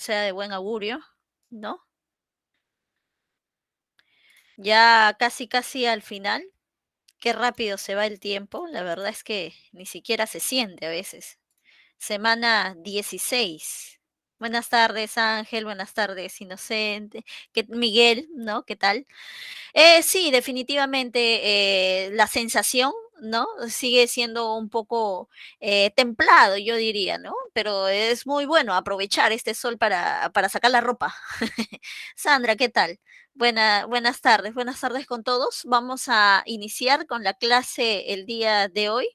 sea de buen augurio, ¿no? Ya casi casi al final, qué rápido se va el tiempo, la verdad es que ni siquiera se siente a veces. Semana 16. Buenas tardes, Ángel, buenas tardes, Inocente, Miguel, ¿no? ¿Qué tal? Sí, definitivamente la sensación, ¿no? Sigue siendo un poco templado, yo diría, ¿no? Pero es muy bueno aprovechar este sol para sacar la ropa. Sandra, ¿qué tal? Buenas tardes con todos. Vamos a iniciar con la clase el día de hoy.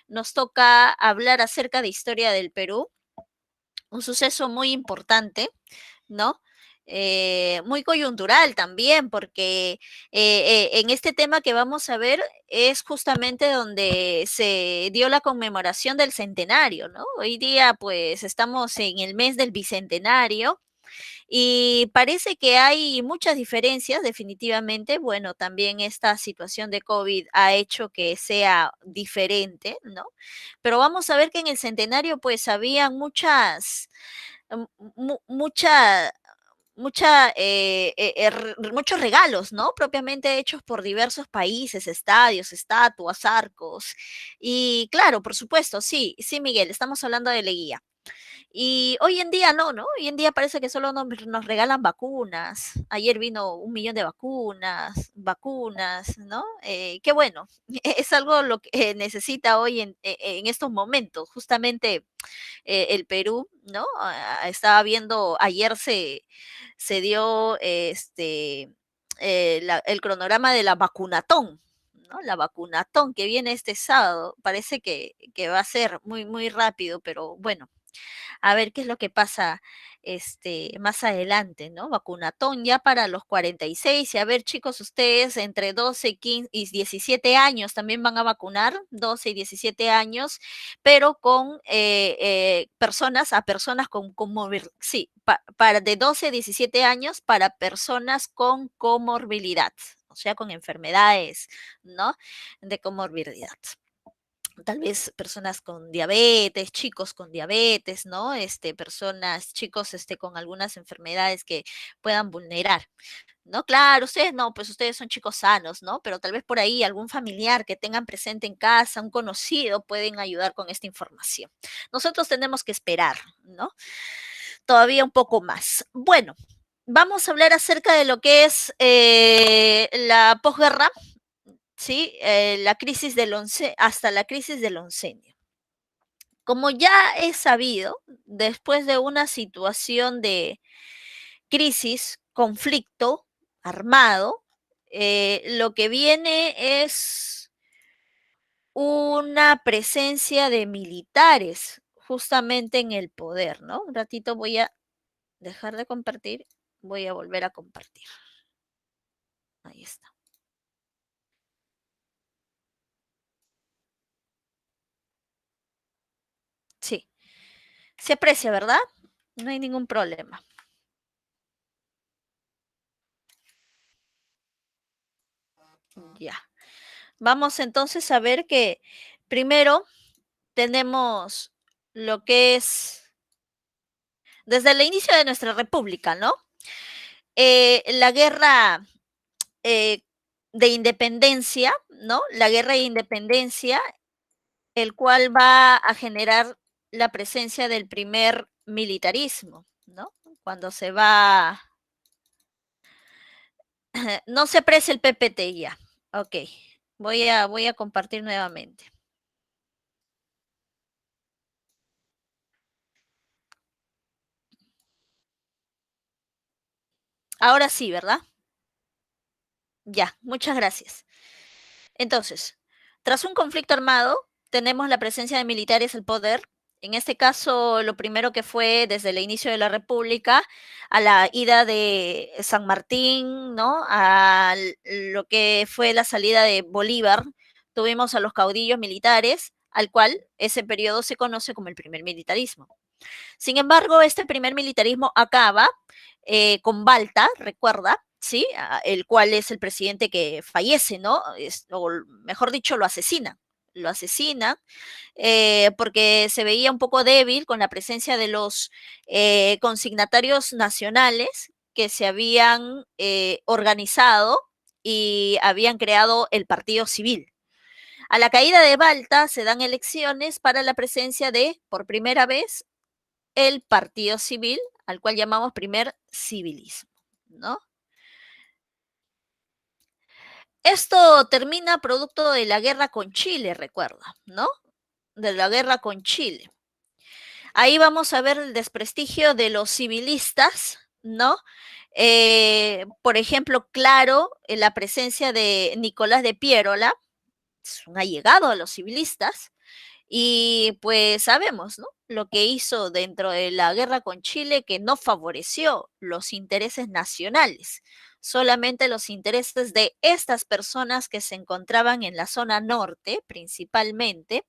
Nos toca hablar acerca de historia del Perú, un suceso muy importante, ¿no? Muy coyuntural también, porque en este tema que vamos a ver es justamente donde se dio la conmemoración del centenario, ¿no? Hoy día, pues, estamos en el mes del bicentenario y parece que hay muchas diferencias, definitivamente. Bueno, también esta situación de COVID ha hecho que sea diferente, ¿no? Pero vamos a ver que en el centenario, pues, había mucha muchos regalos, ¿no? Propiamente hechos por diversos países, estadios, estatuas, arcos. Y claro, por supuesto, sí, sí, Miguel, estamos hablando de Leguía. Y hoy en día no, ¿no? Hoy en día parece que solo nos regalan vacunas. Ayer vino 1 millón de vacunas, ¿no? Qué bueno, es algo lo que necesita hoy en estos momentos. Justamente el Perú, ¿no? Estaba viendo, ayer se dio el cronograma de la vacunatón, ¿no? La vacunatón que viene este sábado. Parece que va a ser muy, muy rápido, pero bueno, a ver qué es lo que pasa más adelante, ¿no? Vacunatón ya para los 46. Y a ver, chicos, ustedes entre 12, 15 y 17 años también van a vacunar, 12 y 17 años, pero con personas con sí, para de 12 a 17 años para personas con comorbilidad, o sea, con enfermedades, ¿no? De comorbilidad, tal vez personas con diabetes, chicos con diabetes, ¿no? Personas, chicos, con algunas enfermedades que puedan vulnerar, ¿no? Claro, ustedes no, pues ustedes son chicos sanos, ¿no? Pero tal vez por ahí algún familiar que tengan presente en casa, un conocido, pueden ayudar con esta información. Nosotros tenemos que esperar, ¿no? Todavía un poco más. Bueno, vamos a hablar acerca de lo que es la posguerra, ¿sí? La crisis del hasta la crisis del oncenio. Como ya es sabido, después de una situación de crisis, conflicto armado, lo que viene es una presencia de militares justamente en el poder, ¿no? Un ratito voy a dejar de compartir, voy a volver a compartir. Ahí está. Sí, se aprecia, ¿verdad? No hay ningún problema. Ya. Vamos entonces a ver que primero tenemos lo que es desde el inicio de nuestra república, ¿no? La guerra eh, de independencia, ¿no? La guerra de independencia, el cual va a generar la presencia del primer militarismo, ¿no? Cuando se va, no se aprecia el PPT ya, ok, voy a compartir nuevamente. Ahora sí, ¿verdad? Ya, muchas gracias. Entonces, tras un conflicto armado, tenemos la presencia de militares al poder. En este caso, lo primero que fue desde el inicio de la República, a la ida de San Martín, ¿no? A lo que fue la salida de Bolívar, tuvimos a los caudillos militares, al cual ese periodo se conoce como el primer militarismo. Sin embargo, este primer militarismo acaba con Balta, recuerda, ¿sí? El cual es el presidente que fallece, ¿no? O mejor dicho, lo asesina. lo asesinan, porque se veía un poco débil con la presencia de los consignatarios nacionales que se habían organizado y habían creado el Partido Civil. A la caída de Balta se dan elecciones para la presencia de, por primera vez, el Partido Civil, al cual llamamos primer civilismo, ¿no? Esto termina producto de la guerra con Chile, recuerda, ¿no? De la guerra con Chile. Ahí vamos a ver el desprestigio de los civilistas, ¿no? Por ejemplo, claro, en la presencia de Nicolás de Piérola, es un allegado a los civilistas, y pues sabemos, ¿no? Lo que hizo dentro de la guerra con Chile, que no favoreció los intereses nacionales, solamente los intereses de estas personas que se encontraban en la zona norte, principalmente,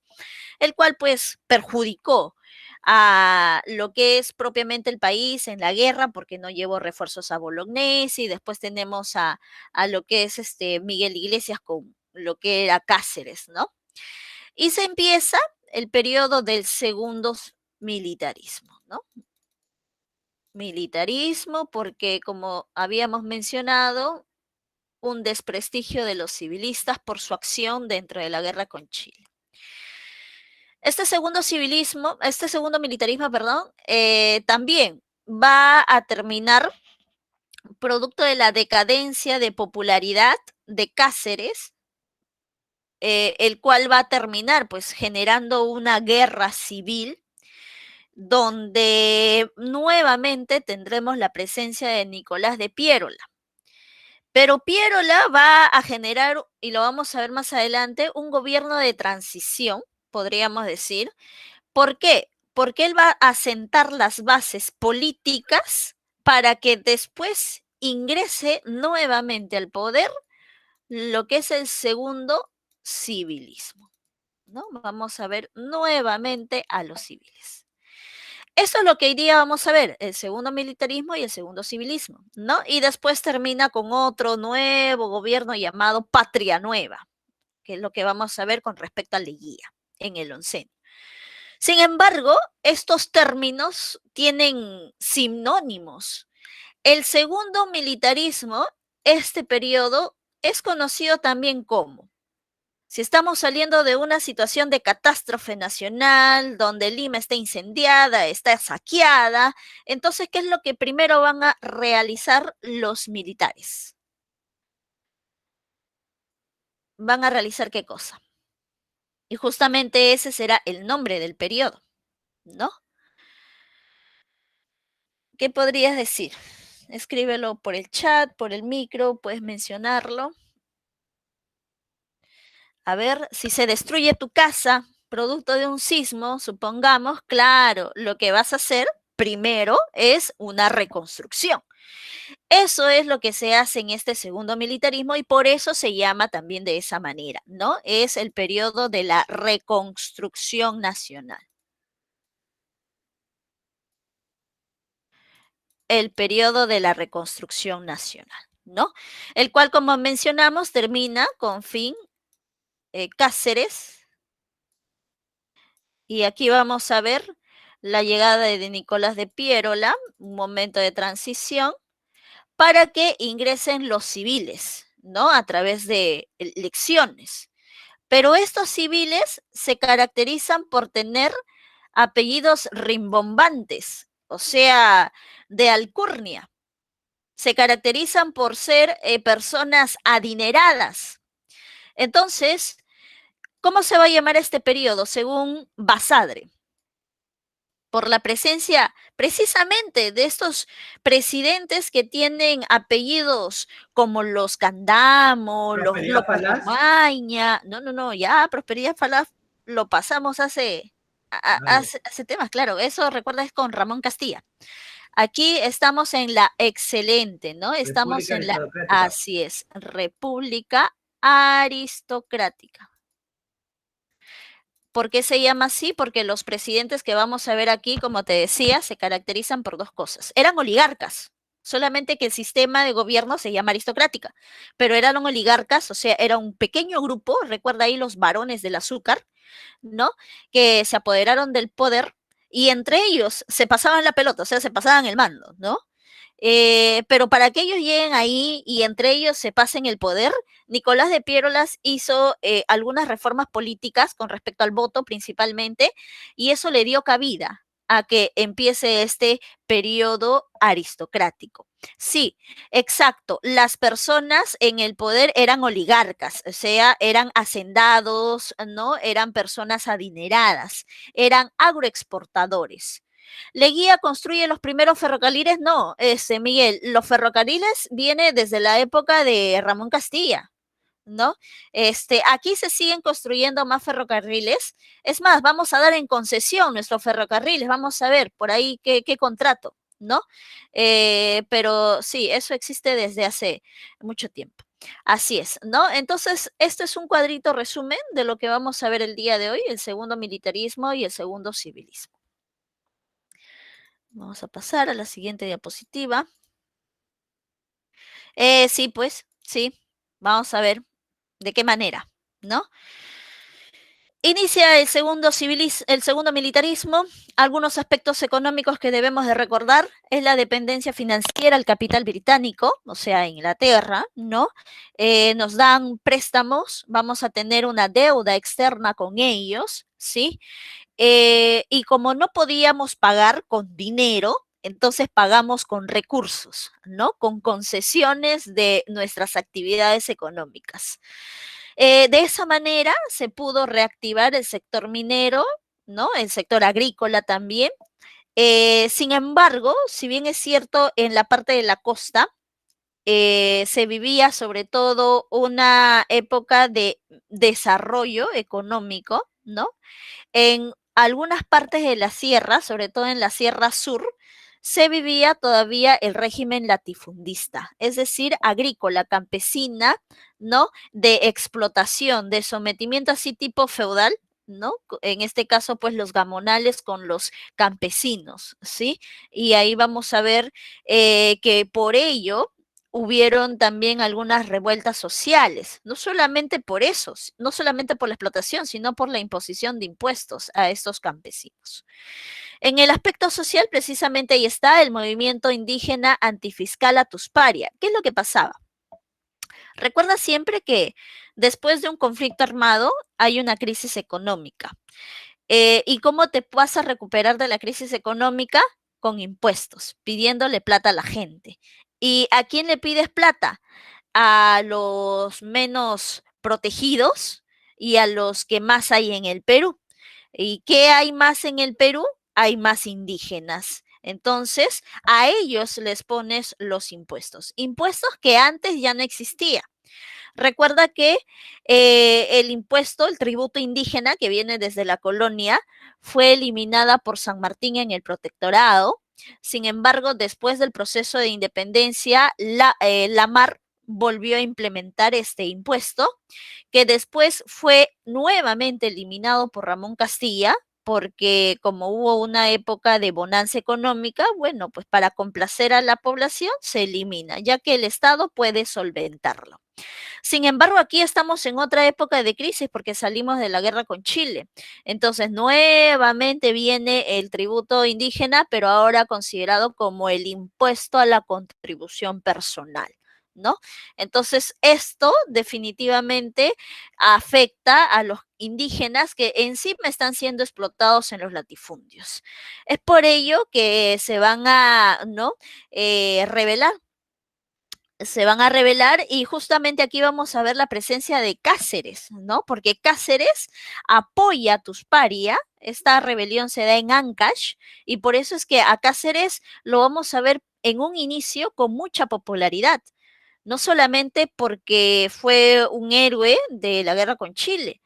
el cual pues perjudicó a lo que es propiamente el país en la guerra, porque no llevó refuerzos a Bolognesi, y después tenemos a lo que es Miguel Iglesias con lo que era Cáceres, ¿no? Y se empieza el periodo del segundo militarismo, ¿no? Militarismo porque, como habíamos mencionado, un desprestigio de los civilistas por su acción dentro de la guerra con Chile. Este segundo militarismo, perdón, también va a terminar producto de la decadencia de popularidad de Cáceres, el cual va a terminar pues generando una guerra civil donde nuevamente tendremos la presencia de Nicolás de Piérola. Pero Piérola va a generar, y lo vamos a ver más adelante, un gobierno de transición, podríamos decir. ¿Por qué? Porque él va a sentar las bases políticas para que después ingrese nuevamente al poder lo que es el segundo civilismo, ¿no? Vamos a ver nuevamente a los civiles. Eso es lo que hoy día vamos a ver, el segundo militarismo y el segundo civilismo, ¿no? Y después termina con otro nuevo gobierno llamado Patria Nueva, que es lo que vamos a ver con respecto a Leguía en el oncenio. Sin embargo, estos términos tienen sinónimos. El segundo militarismo, este periodo, es conocido también como, si estamos saliendo de una situación de catástrofe nacional, donde Lima está incendiada, está saqueada, entonces, ¿qué es lo que primero van a realizar los militares? ¿Van a realizar qué cosa? Y justamente ese será el nombre del periodo, ¿no? ¿Qué podrías decir? Escríbelo por el chat, por el micro, puedes mencionarlo. A ver, si se destruye tu casa producto de un sismo, supongamos, claro, lo que vas a hacer primero es una reconstrucción. Eso es lo que se hace en este segundo militarismo y por eso se llama también de esa manera, ¿no? Es el periodo de la reconstrucción nacional. El periodo de la reconstrucción nacional, ¿no? El cual, como mencionamos, termina con fin Cáceres. Y aquí vamos a ver la llegada de Nicolás de Piérola, un momento de transición, para que ingresen los civiles, ¿no? A través de elecciones. Pero estos civiles se caracterizan por tener apellidos rimbombantes, o sea, de alcurnia. Se caracterizan por ser personas adineradas. Entonces, ¿cómo se va a llamar este periodo? Según Basadre, por la presencia precisamente de estos presidentes que tienen apellidos como los Candamo, los Prosperidad López Falaz. Romaña, no, ya Prosperidad Falaz lo pasamos hace temas, claro, eso recuerda es con Ramón Castilla. Aquí estamos en la excelente, ¿no? Estamos República en la, Aristocrática. así es, República Aristocrática. ¿Por qué se llama así? Porque los presidentes que vamos a ver aquí, como te decía, se caracterizan por dos cosas. Eran oligarcas, solamente que el sistema de gobierno se llama aristocrática, pero eran oligarcas, o sea, era un pequeño grupo, recuerda ahí los varones del azúcar, ¿no? Que se apoderaron del poder y entre ellos se pasaban la pelota, o sea, se pasaban el mando, ¿no? Pero para que ellos lleguen ahí y entre ellos se pasen el poder, Nicolás de Piérolas hizo algunas reformas políticas con respecto al voto principalmente, y eso le dio cabida a que empiece este periodo aristocrático. Sí, exacto. Las personas en el poder eran oligarcas, o sea, eran hacendados, ¿no? Eran personas adineradas, eran agroexportadores. Leguía construye los primeros ferrocarriles, no, Miguel, los ferrocarriles viene desde la época de Ramón Castilla, ¿no? Aquí se siguen construyendo más ferrocarriles. Es más, vamos a dar en concesión nuestros ferrocarriles, vamos a ver por ahí qué contrato, ¿no? Pero sí, eso existe desde hace mucho tiempo. Así es, ¿no? Entonces, este es un cuadrito resumen de lo que vamos a ver el día de hoy, el segundo militarismo y el segundo civilismo. Vamos a pasar a la siguiente diapositiva. Sí, pues, sí. Vamos a ver de qué manera, ¿no? Inicia el segundo militarismo. Algunos aspectos económicos que debemos de recordar es la dependencia financiera al capital británico, o sea, Inglaterra, ¿no? Nos dan préstamos, vamos a tener una deuda externa con ellos, ¿sí? Y como no podíamos pagar con dinero, entonces pagamos con recursos, ¿no? Con concesiones de nuestras actividades económicas. De esa manera se pudo reactivar el sector minero, ¿no? El sector agrícola también. Sin embargo, si bien es cierto, en la parte de la costa se vivía sobre todo una época de desarrollo económico, ¿no? En algunas partes de la sierra, sobre todo en la Sierra Sur, se vivía todavía el régimen latifundista, es decir, agrícola, campesina, ¿no? De explotación, de sometimiento así tipo feudal, ¿no? En este caso, pues los gamonales con los campesinos, ¿sí? Y ahí vamos a ver que por ello hubieron también algunas revueltas sociales, no solamente por eso, no solamente por la explotación, sino por la imposición de impuestos a estos campesinos. En el aspecto social, precisamente ahí está el movimiento indígena antifiscal Atusparia. ¿Qué es lo que pasaba? Recuerda siempre que después de un conflicto armado hay una crisis económica. ¿Y cómo te vas a recuperar de la crisis económica? Con impuestos, pidiéndole plata a la gente. ¿Y a quién le pides plata? A los menos protegidos y a los que más hay en el Perú. ¿Y qué hay más en el Perú? Hay más indígenas. Entonces, a ellos les pones los impuestos. Impuestos que antes ya no existían. Recuerda que el impuesto, el tributo indígena que viene desde la colonia, fue eliminada por San Martín en el protectorado. Sin embargo, después del proceso de independencia, la MAR volvió a implementar este impuesto, que después fue nuevamente eliminado por Ramón Castilla, porque como hubo una época de bonanza económica, bueno, pues para complacer a la población se elimina, ya que el Estado puede solventarlo. Sin embargo, aquí estamos en otra época de crisis porque salimos de la guerra con Chile. Entonces, nuevamente viene el tributo indígena, pero ahora considerado como el impuesto a la contribución personal, ¿no? Entonces, esto definitivamente afecta a los indígenas que encima están siendo explotados en los latifundios. Es por ello que se van a, ¿no? Revelar, se van a revelar y justamente aquí vamos a ver la presencia de Cáceres, ¿no? Porque Cáceres apoya a Tusparia, esta rebelión se da en Ancash y por eso es que a Cáceres lo vamos a ver en un inicio con mucha popularidad, no solamente porque fue un héroe de la guerra con Chile,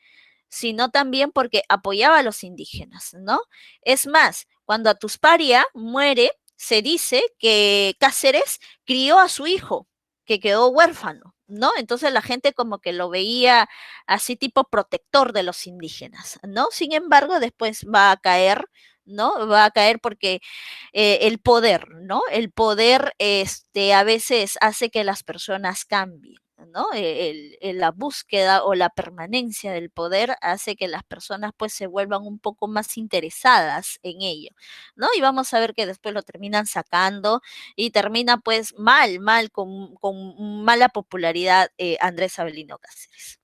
sino también porque apoyaba a los indígenas, ¿no? Es más, cuando Atusparia muere, se dice que Cáceres crió a su hijo, que quedó huérfano, ¿no? Entonces la gente como que lo veía así tipo protector de los indígenas, ¿no? Sin embargo, después va a caer, ¿no? Va a caer porque el poder, ¿no? El poder a veces hace que las personas cambien. ¿No? La búsqueda o la permanencia del poder hace que las personas pues se vuelvan un poco más interesadas en ello, ¿no? Y vamos a ver que después lo terminan sacando y termina pues mal, con mala popularidad Andrés Avelino Cáceres.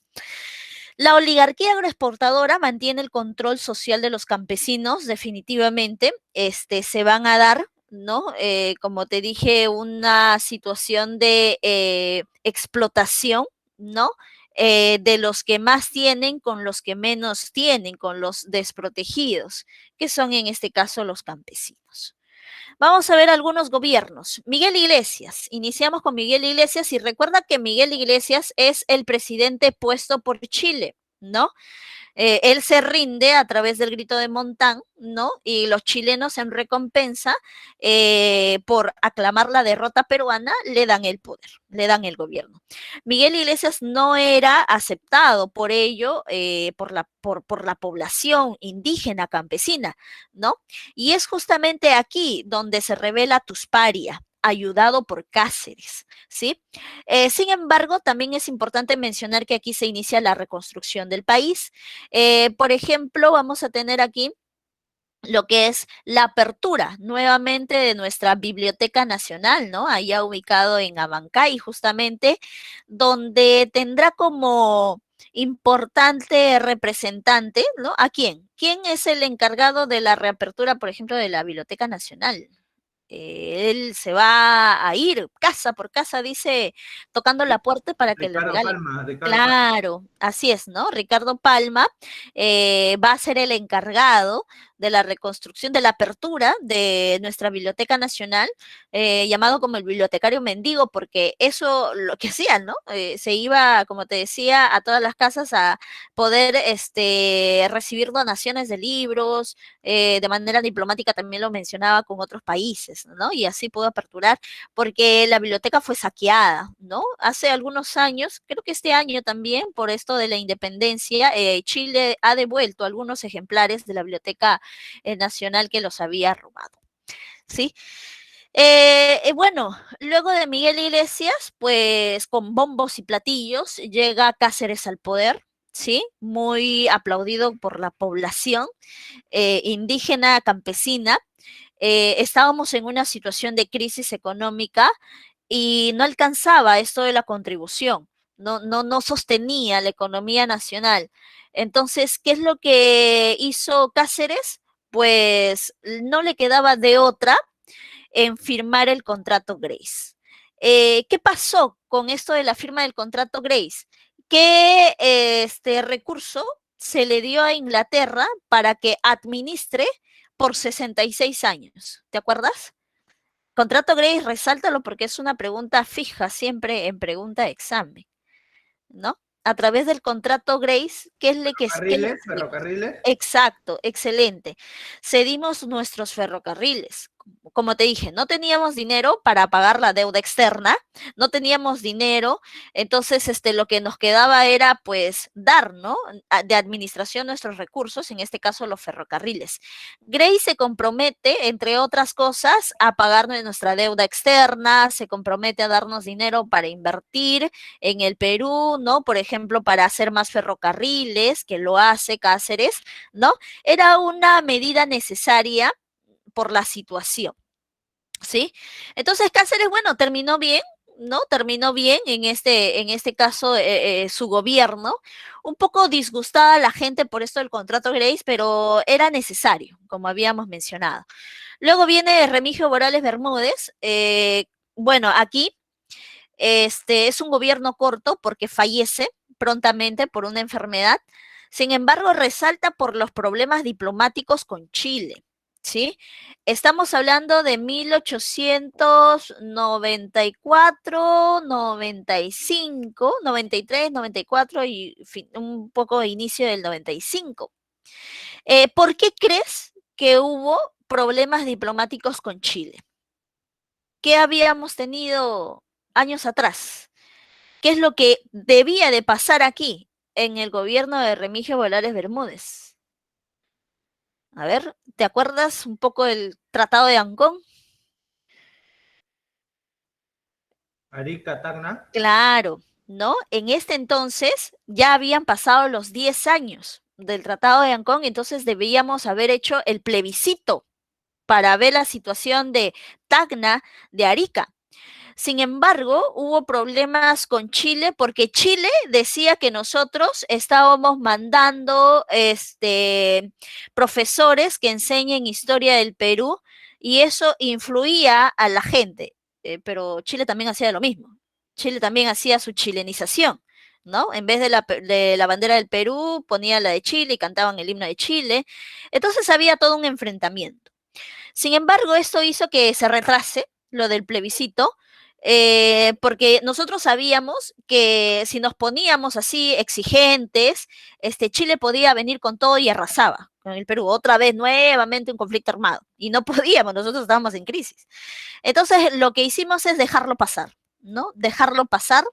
La oligarquía agroexportadora mantiene el control social de los campesinos, definitivamente, se van a dar, ¿no? Como te dije, una situación de explotación, ¿no? De los que más tienen con los que menos tienen, con los desprotegidos, que son en este caso los campesinos. Vamos a ver algunos gobiernos. Miguel Iglesias. Iniciamos con Miguel Iglesias y recuerda que Miguel Iglesias es el presidente puesto por Chile, ¿no? Él se rinde a través del grito de Montán, ¿no? Y los chilenos en recompensa por aclamar la derrota peruana le dan el poder, le dan el gobierno. Miguel Iglesias no era aceptado por ello, por la población indígena campesina, ¿no? Y es justamente aquí donde se revela Tusparia, ayudado por Cáceres, ¿sí? Sin embargo, también es importante mencionar que aquí se inicia la reconstrucción del país. Por ejemplo, vamos a tener aquí lo que es la apertura nuevamente de nuestra Biblioteca Nacional, ¿no? Allá ubicado en Abancay, justamente, donde tendrá como importante representante, ¿no? ¿A quién? ¿Quién es el encargado de la reapertura, por ejemplo, de la Biblioteca Nacional? Él se va a ir casa por casa, dice, tocando la puerta para que le Ricardo regalen. Palma, Ricardo Palma. Claro, así es, ¿no? Ricardo Palma va a ser el encargado de la reconstrucción, de la apertura de nuestra Biblioteca Nacional, llamado como el bibliotecario mendigo, porque eso lo que hacían, ¿no? Se iba, como te decía, a todas las casas a poder recibir donaciones de libros, de manera diplomática también lo mencionaba con otros países, ¿no? Y así pudo aperturar, porque la biblioteca fue saqueada, ¿no? Hace algunos años, creo que este año también, por esto de la independencia, Chile ha devuelto algunos ejemplares de la Biblioteca Nacional que los había robado, ¿sí? Bueno, luego de Miguel Iglesias, pues con bombos y platillos llega Cáceres al poder, ¿sí? Muy aplaudido por la población indígena campesina. Estábamos en una situación de crisis económica y no alcanzaba esto de la contribución, no sostenía la economía nacional. Entonces, ¿qué es lo que hizo Cáceres? Pues no le quedaba de otra en firmar el contrato Grace. ¿Qué pasó con esto de la firma del contrato Grace? Que este recurso se le dio a Inglaterra para que administre por 66 años. ¿Te acuerdas? Contrato Grace, resáltalo porque es una pregunta fija siempre en pregunta de examen, ¿no? A través del contrato Grace, ¿qué es lo que Ferrocarriles, cedimos? ferrocarriles. Exacto, excelente. Cedimos nuestros ferrocarriles. Como te dije, no teníamos dinero para pagar la deuda externa, no teníamos dinero, entonces lo que nos quedaba era pues dar, ¿no? De administración nuestros recursos, en este caso los ferrocarriles. Grace se compromete, entre otras cosas, a pagar nuestra deuda externa, se compromete a darnos dinero para invertir en el Perú, ¿no? Por ejemplo, para hacer más ferrocarriles, que lo hace Cáceres, ¿no? Era una medida necesaria por la situación, ¿sí? Entonces Cáceres, bueno, terminó bien, ¿no? Terminó bien en este caso su gobierno, un poco disgustada la gente por esto del contrato Grace, pero era necesario, como habíamos mencionado. Luego viene Remigio Morales Bermúdez, bueno, aquí es un gobierno corto porque fallece prontamente por una enfermedad. Sin embargo, resalta por los problemas diplomáticos con Chile. ¿Sí? Estamos hablando de 1894, 95, 93, 94 y un poco de inicio del 95. ¿Por qué crees que hubo problemas diplomáticos con Chile? ¿Qué habíamos tenido años atrás? ¿Qué es lo que debía de pasar aquí en el gobierno de Remigio Volares Bermúdez? A ver, ¿te acuerdas un poco del Tratado de Ancón? Arica, Tacna. Claro, ¿no? En este entonces ya habían pasado los 10 años del Tratado de Ancón, entonces debíamos haber hecho el plebiscito para ver la situación de Tacna, de Arica. Sin embargo, hubo problemas con Chile porque Chile decía que nosotros estábamos mandando profesores que enseñen historia del Perú y eso influía a la gente. Pero Chile también hacía lo mismo. Chile también hacía su chilenización, ¿no? En vez de la bandera del Perú, ponía la de Chile y cantaban el himno de Chile. Entonces había todo un enfrentamiento. Sin embargo, esto hizo que se retrase lo del plebiscito, porque nosotros sabíamos que si nos poníamos así exigentes, Chile podía venir con todo y arrasaba con el Perú. Otra vez, nuevamente un conflicto armado. Y no podíamos, nosotros estábamos en crisis. Entonces, lo que hicimos es dejarlo pasar, ¿no? Dejarlo pasar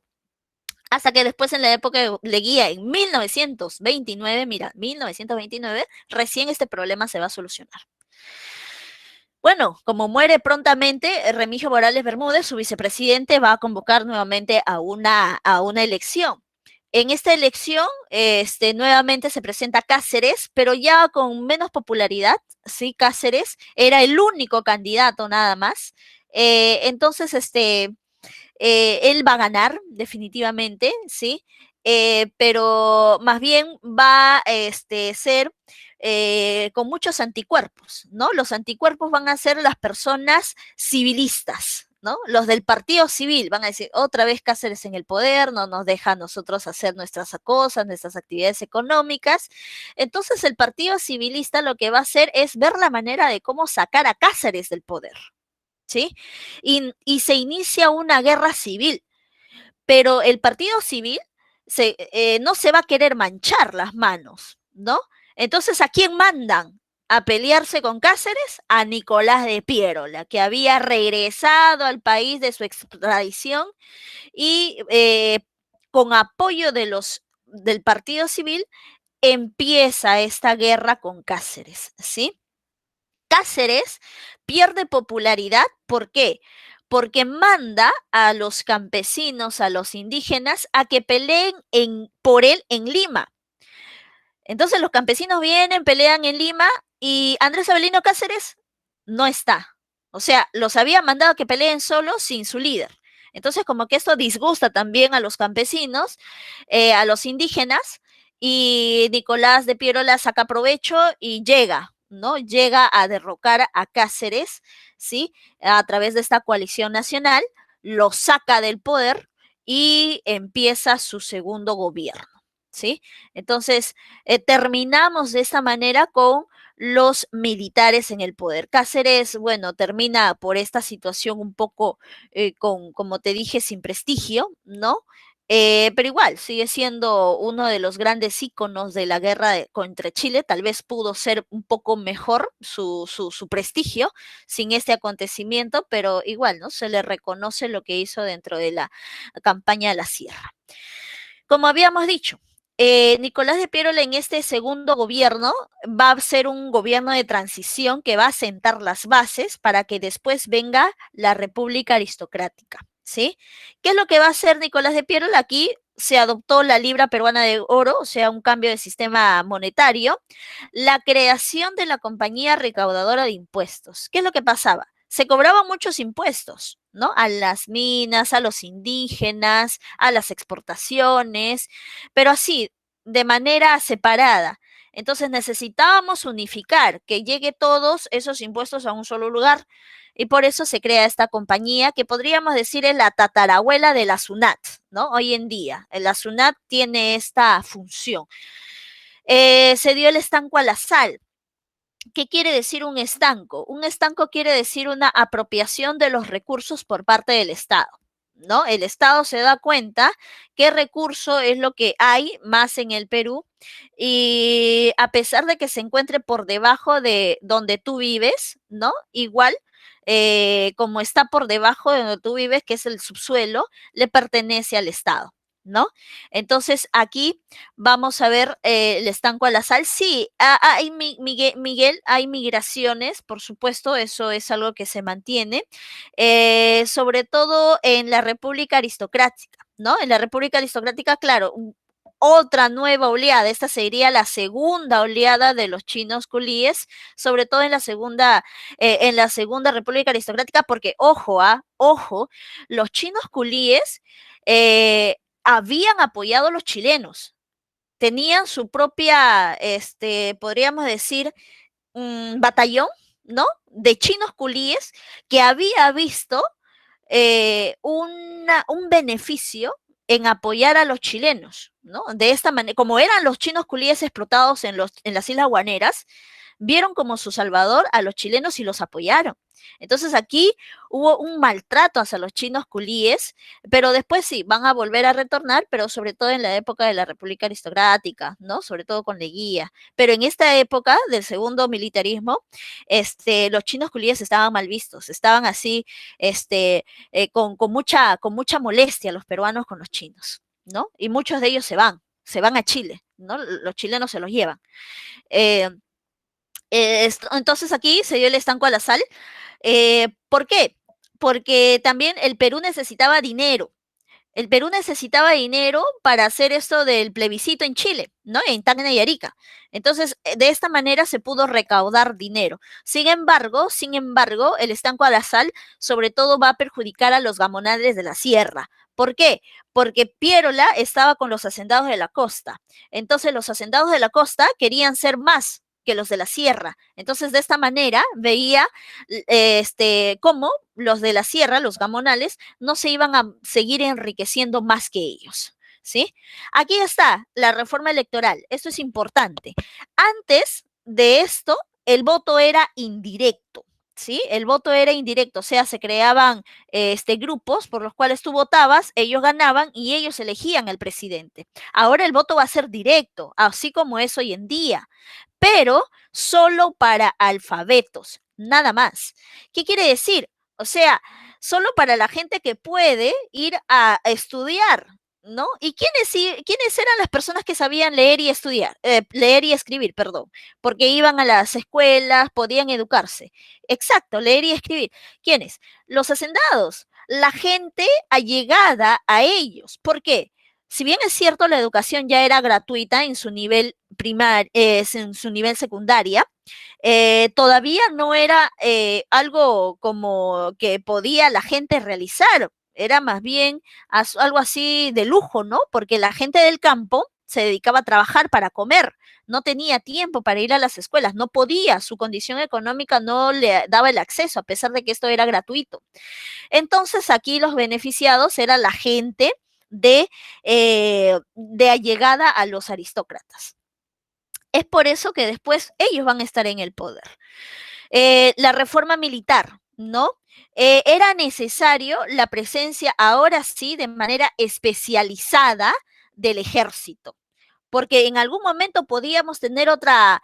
hasta que después en la época de Leguía, en 1929, mira, 1929, recién este problema se va a solucionar. Bueno, como muere prontamente Remigio Morales Bermúdez, su vicepresidente va a convocar nuevamente a una elección. En esta elección, nuevamente se presenta Cáceres, pero ya con menos popularidad, ¿sí? Cáceres era el único candidato nada más. Entonces, él va a ganar definitivamente, ¿sí? Pero más bien va a ser con muchos anticuerpos, ¿no? Los anticuerpos van a ser las personas civilistas, ¿no? Los del partido civil van a decir, otra vez Cáceres en el poder, no nos deja a nosotros hacer nuestras cosas, nuestras actividades económicas. Entonces el partido civilista lo que va a hacer es ver la manera de cómo sacar a Cáceres del poder, ¿sí? Y se inicia una guerra civil, pero el partido civil no se va a querer manchar las manos, ¿no? Entonces, ¿a quién mandan a pelearse con Cáceres? A Nicolás de Piérola, que había regresado al país de su extradición y con apoyo del partido civil empieza esta guerra con Cáceres, ¿sí? Cáceres pierde popularidad, ¿por qué? Porque manda a los campesinos, a los indígenas, a que peleen por él en Lima. Entonces los campesinos vienen, pelean en Lima y Andrés Avelino Cáceres no está. O sea, los había mandado a que peleen solos sin su líder. Entonces, como que esto disgusta también a los campesinos, a los indígenas, y Nicolás de Piérola saca provecho y llega, ¿no? Llega a derrocar a Cáceres, ¿sí? A través de esta coalición nacional, lo saca del poder y empieza su segundo gobierno, ¿sí? Entonces, terminamos de esta manera con los militares en el poder. Cáceres, bueno, termina por esta situación un poco, como te dije, sin prestigio, ¿no? Pero igual, sigue siendo uno de los grandes íconos de la guerra contra Chile. Tal vez pudo ser un poco mejor su prestigio sin este acontecimiento, pero igual, ¿no? Se le reconoce lo que hizo dentro de la campaña de la Sierra. Como habíamos dicho, Nicolás de Piérola en este segundo gobierno va a ser un gobierno de transición que va a sentar las bases para que después venga la República Aristocrática, ¿sí? ¿Qué es lo que va a hacer Nicolás de Piérola? Aquí se adoptó la libra peruana de oro, o sea, un cambio de sistema monetario, la creación de la compañía recaudadora de impuestos. ¿Qué es lo que pasaba? Se cobraban muchos impuestos, ¿no? A las minas, a los indígenas, a las exportaciones, pero así, de manera separada. Entonces necesitábamos unificar, que llegue todos esos impuestos a un solo lugar. Y por eso se crea esta compañía que podríamos decir es la tatarabuela de la SUNAT, ¿no? Hoy en día, la SUNAT tiene esta función. Se dio el estanco a la sal. ¿Qué quiere decir un estanco? Un estanco quiere decir una apropiación de los recursos por parte del Estado, ¿no? El Estado se da cuenta qué recurso es lo que hay más en el Perú y a pesar de que se encuentre por debajo de donde tú vives, ¿no? Igual, como está por debajo de donde tú vives, que es el subsuelo, le pertenece al Estado. ¿no? Entonces aquí vamos a ver el estanco a la sal. Sí, hay, Miguel, hay migraciones, por supuesto, eso es algo que se mantiene, sobre todo en la República Aristocrática, ¿no? En la República Aristocrática, claro, otra nueva oleada, esta sería la segunda oleada de los chinos culíes, sobre todo en la segunda República Aristocrática, porque ojo, ojo, los chinos culíes habían apoyado a los chilenos, tenían su propia, podríamos decir, batallón, ¿no? De chinos culíes que había visto un beneficio en apoyar a los chilenos, ¿no? De esta manera, como eran los chinos culíes explotados en las Islas Guaneras, vieron como su salvador a los chilenos y los apoyaron. Entonces aquí hubo un maltrato hacia los chinos culíes, pero después sí, van a volver a retornar, pero sobre todo en la época de la República Aristocrática, ¿no? Sobre todo con Leguía. Pero en esta época del segundo militarismo, los chinos culíes estaban mal vistos, estaban así, con mucha molestia los peruanos con los chinos, ¿no? Y muchos de ellos se van a Chile, ¿no? Los chilenos se los llevan. Eh, entonces aquí se dio el estanco a la sal. ¿Por qué? Porque también el Perú necesitaba dinero. El Perú necesitaba dinero para hacer esto del plebiscito en Chile, ¿no? En Tacna y Arica. Entonces, de esta manera se pudo recaudar dinero. Sin embargo, el estanco a la sal sobre todo va a perjudicar a los gamonales de la sierra. ¿Por qué? Porque Piérola estaba con los hacendados de la costa. Entonces, los hacendados de la costa querían ser más que los de la sierra. Entonces, de esta manera veía cómo los de la sierra, los gamonales, no se iban a seguir enriqueciendo más que ellos. ¿Sí? Aquí está la reforma electoral. Esto es importante. Antes de esto, el voto era indirecto. ¿Sí? El voto era indirecto, o sea, se creaban grupos por los cuales tú votabas, ellos ganaban y ellos elegían al presidente. Ahora el voto va a ser directo, así como es hoy en día, pero solo para alfabetos, nada más. ¿Qué quiere decir? O sea, solo para la gente que puede ir a estudiar, ¿no? ¿Y quiénes eran las personas que sabían leer y estudiar, leer y escribir, perdón? Porque iban a las escuelas, podían educarse. Exacto, leer y escribir. ¿Quiénes? Los hacendados, la gente allegada a ellos. ¿Por qué? Si bien es cierto, la educación ya era gratuita en su nivel en su nivel secundaria, todavía no era algo como que podía la gente realizar, era más bien algo así de lujo, ¿no? Porque la gente del campo se dedicaba a trabajar para comer, no tenía tiempo para ir a las escuelas, no podía, su condición económica no le daba el acceso, a pesar de que esto era gratuito. Entonces aquí los beneficiados era la gente de allegada a los aristócratas. Es por eso que después ellos van a estar en el poder. La reforma militar, ¿no? Era necesario la presencia, ahora sí, de manera especializada del ejército, porque en algún momento podíamos tener otra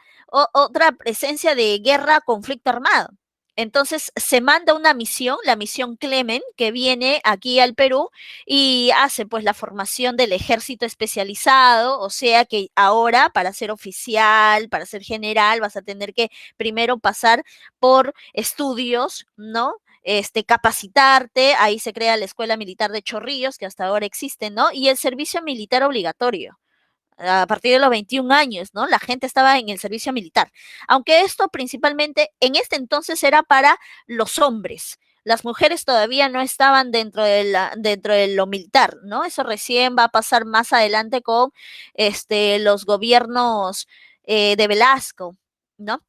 presencia de guerra, conflicto armado. Entonces se manda una misión, la misión Clemen, que viene aquí al Perú y hace pues la formación del ejército especializado, o sea que ahora para ser oficial, para ser general, vas a tener que primero pasar por estudios, ¿no? Capacitarte, ahí se crea la Escuela Militar de Chorrillos, que hasta ahora existe, ¿no? Y el servicio militar obligatorio a partir de los 21 años, ¿no? La gente estaba en el servicio militar. Aunque esto principalmente en este entonces era para los hombres. Las mujeres todavía no estaban dentro de lo militar, ¿no? Eso recién va a pasar más adelante con los gobiernos de Velasco, ¿no?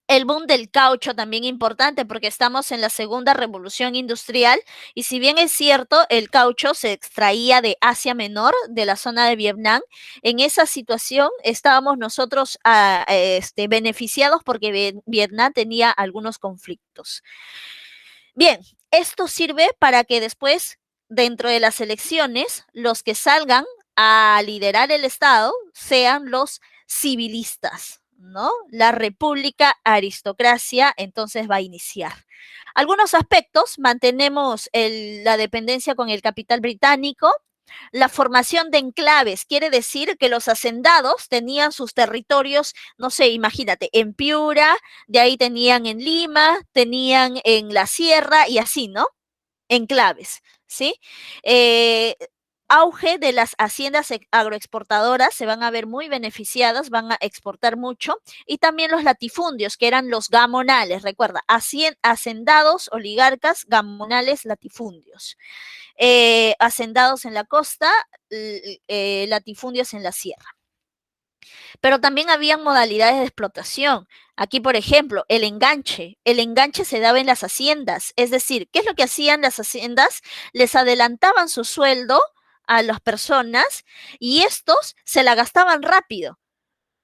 El boom del caucho también importante porque estamos en la segunda revolución industrial y si bien es cierto, el caucho se extraía de Asia Menor, de la zona de Vietnam, en esa situación estábamos nosotros beneficiados porque Vietnam tenía algunos conflictos. Bien, esto sirve para que después, dentro de las elecciones, los que salgan a liderar el Estado sean los civilistas, ¿no? La república aristocracia entonces va a iniciar. Algunos aspectos, mantenemos la dependencia con el capital británico, La formación de enclaves quiere decir que los hacendados tenían sus territorios, no sé, imagínate, en Piura, de ahí tenían en Lima, tenían en la sierra y así, ¿no? Enclaves, ¿sí? Eh, Auge de las haciendas agroexportadoras, se van a ver muy beneficiadas, van a exportar mucho, y también los latifundios, que eran los gamonales, recuerda, hacendados, oligarcas, gamonales, latifundios. Hacendados en la costa, latifundios en la sierra. Pero también habían modalidades de explotación. Aquí, por ejemplo, el enganche. El enganche se daba en las haciendas. Es decir, ¿qué es lo que hacían las haciendas? Les adelantaban su sueldo a las personas y estos se la gastaban rápido.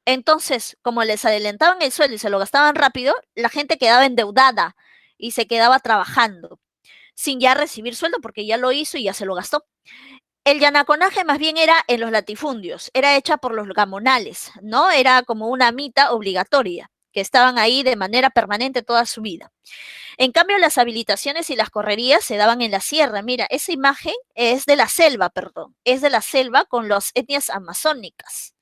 Entonces, como les adelantaban el sueldo y se lo gastaban rápido, la gente quedaba endeudada y se quedaba trabajando sin ya recibir sueldo porque ya lo hizo y ya se lo gastó. El yanaconaje más bien era en los latifundios, era hecha por los gamonales, ¿no? Era como una mita obligatoria, que estaban ahí de manera permanente toda su vida. En cambio, las habilitaciones y las correrías se daban en la sierra. Mira, esa imagen es de la selva, perdón, es de la selva con las etnias amazónicas.